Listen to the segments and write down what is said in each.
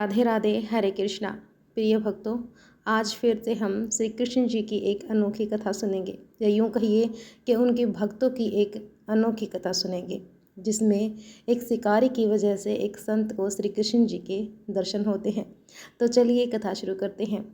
राधे राधे, हरे कृष्णा। प्रिय भक्तों, आज फिर से हम श्री कृष्ण जी की एक अनोखी कथा सुनेंगे, या यूँ कहिए कि उनके भक्तों की एक अनोखी कथा सुनेंगे, जिसमें एक शिकारी की वजह से एक संत को श्री कृष्ण जी के दर्शन होते हैं। तो चलिए कथा शुरू करते हैं।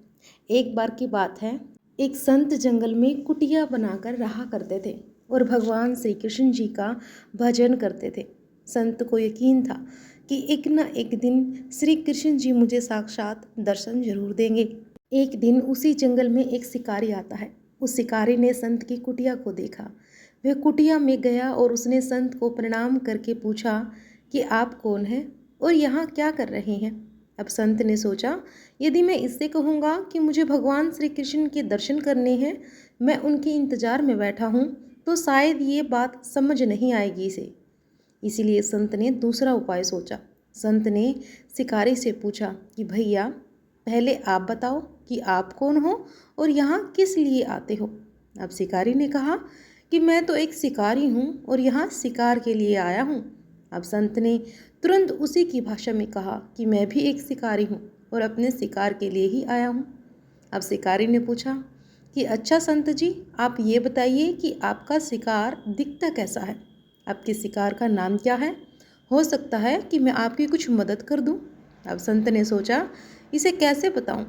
एक बार की बात है, एक संत जंगल में कुटिया बनाकर रहा करते थे और भगवान श्री कृष्ण जी का भजन करते थे। संत को यकीन था कि एक न एक दिन श्री कृष्ण जी मुझे साक्षात दर्शन जरूर देंगे। एक दिन उसी जंगल में एक शिकारी आता है। उस शिकारी ने संत की कुटिया को देखा। वह कुटिया में गया और उसने संत को प्रणाम करके पूछा कि आप कौन हैं और यहाँ क्या कर रहे हैं। अब संत ने सोचा, यदि मैं इससे कहूँगा कि मुझे भगवान श्री कृष्ण के दर्शन करने हैं, मैं उनके इंतजार में बैठा हूँ, तो शायद ये बात समझ नहीं आएगी इसे। इसीलिए संत ने दूसरा उपाय सोचा। संत ने शिकारी से पूछा कि भैया, पहले आप बताओ कि आप कौन हो और यहाँ किस लिए आते हो। अब शिकारी ने कहा कि मैं तो एक शिकारी हूँ और यहाँ शिकार के लिए आया हूँ। अब संत ने तुरंत उसी की भाषा में कहा कि मैं भी एक शिकारी हूँ और अपने शिकार के लिए ही आया हूँ। अब शिकारी ने पूछा कि अच्छा संत जी, आप ये बताइए कि आपका शिकार दिखता कैसा है, आपके शिकार का नाम क्या है। हो सकता है कि मैं आपकी कुछ मदद कर दूं। अब संत ने सोचा, इसे कैसे बताऊं।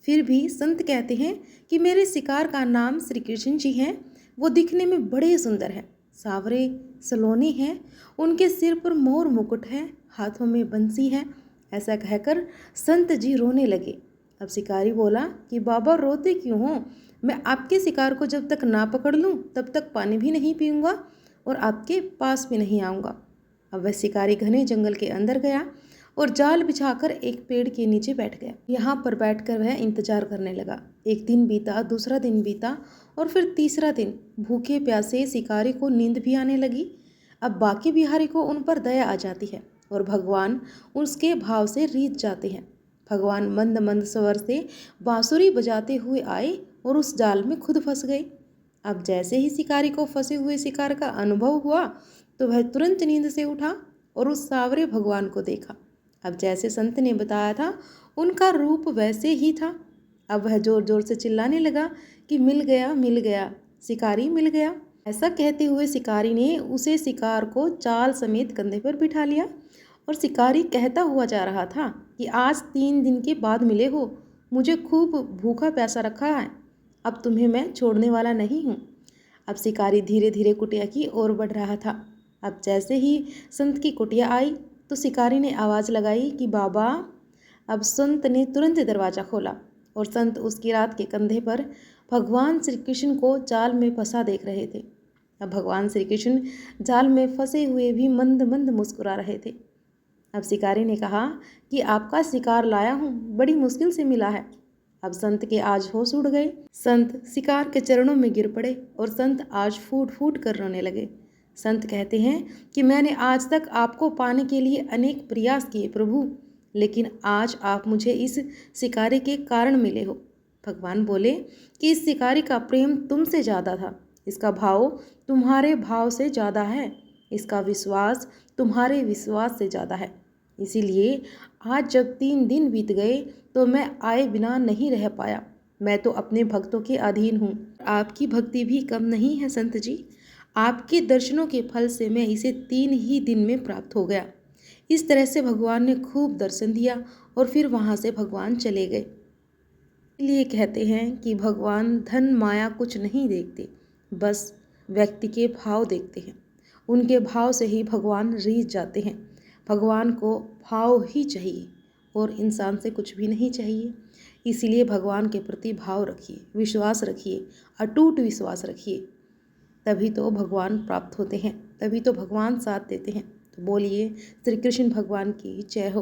फिर भी संत कहते हैं कि मेरे शिकार का नाम श्री कृष्ण जी हैं। वो दिखने में बड़े सुंदर हैं, सावरे सलोने हैं, उनके सिर पर मोर मुकुट है, हाथों में बंसी है। ऐसा कहकर संत जी रोने लगे। अब शिकारी बोला कि बाबा, रोते क्यों हो? मैं आपके शिकार को जब तक ना पकड़ लूं तब तक पानी भी नहीं पीऊँगा और आपके पास भी नहीं आऊँगा। अब वह शिकारी घने जंगल के अंदर गया और जाल बिछाकर एक पेड़ के नीचे बैठ गया। यहाँ पर बैठकर वह इंतजार करने लगा। एक दिन बीता, दूसरा दिन बीता और फिर तीसरा दिन। भूखे प्यासे शिकारी को नींद भी आने लगी। अब बाकी बिहारी को उन पर दया आ जाती है और भगवान उसके भाव से रीझ जाते हैं। भगवान मंद मंद स्वर से बांसुरी बजाते हुए आए और उस जाल में खुद फंस गए। अब जैसे ही शिकारी को फंसे हुए शिकार का अनुभव हुआ तो वह तुरंत नींद से उठा और उस सावरे भगवान को देखा। अब जैसे संत ने बताया था, उनका रूप वैसे ही था। अब वह जोर जोर से चिल्लाने लगा कि मिल गया, मिल गया, शिकारी मिल गया। ऐसा कहते हुए शिकारी ने उसे शिकार को जाल समेत कंधे पर बिठा लिया और शिकारी कहता हुआ जा रहा था कि आज 3 दिन के बाद मिले हो, मुझे खूब भूखा प्यासा रखा है, अब तुम्हें मैं छोड़ने वाला नहीं हूँ। अब शिकारी धीरे धीरे कुटिया की ओर बढ़ रहा था। अब जैसे ही संत की कुटिया आई तो शिकारी ने आवाज़ लगाई कि बाबा। अब संत ने तुरंत दरवाज़ा खोला और संत उसकी रात के कंधे पर भगवान श्री कृष्ण को जाल में फंसा देख रहे थे। अब भगवान श्री कृष्ण जाल में फंसे हुए भी मंद मंद मुस्कुरा रहे थे। अब शिकारी ने कहा कि आपका शिकार लाया हूँ, बड़ी मुश्किल से मिला है। अब संत के आज होश उड़ गए। संत शिकार के चरणों में गिर पड़े और संत आज फूट फूट कर रोने लगे। संत कहते हैं कि मैंने आज तक आपको पाने के लिए अनेक प्रयास किए प्रभु, लेकिन आज आप मुझे इस शिकारी के कारण मिले हो। भगवान बोले कि इस शिकारी का प्रेम तुमसे ज़्यादा था, इसका भाव तुम्हारे भाव से ज़्यादा है, इसका विश्वास तुम्हारे विश्वास से ज़्यादा है। इसीलिए आज जब 3 दिन बीत गए तो मैं आए बिना नहीं रह पाया। मैं तो अपने भक्तों के अधीन हूँ। आपकी भक्ति भी कम नहीं है संत जी। आपके दर्शनों के फल से मैं इसे 3 ही दिन में प्राप्त हो गया। इस तरह से भगवान ने खूब दर्शन दिया और फिर वहाँ से भगवान चले गए। इसलिए कहते हैं कि भगवान धन माया कुछ नहीं देखते, बस व्यक्ति के भाव देखते हैं। उनके भाव से ही भगवान रीझ जाते हैं। भगवान को भाव ही चाहिए और इंसान से कुछ भी नहीं चाहिए। इसीलिए भगवान के प्रति भाव रखिए, विश्वास रखिए, अटूट विश्वास रखिए, तभी तो भगवान प्राप्त होते हैं, तभी तो भगवान साथ देते हैं। तो बोलिए श्री कृष्ण भगवान की जय हो।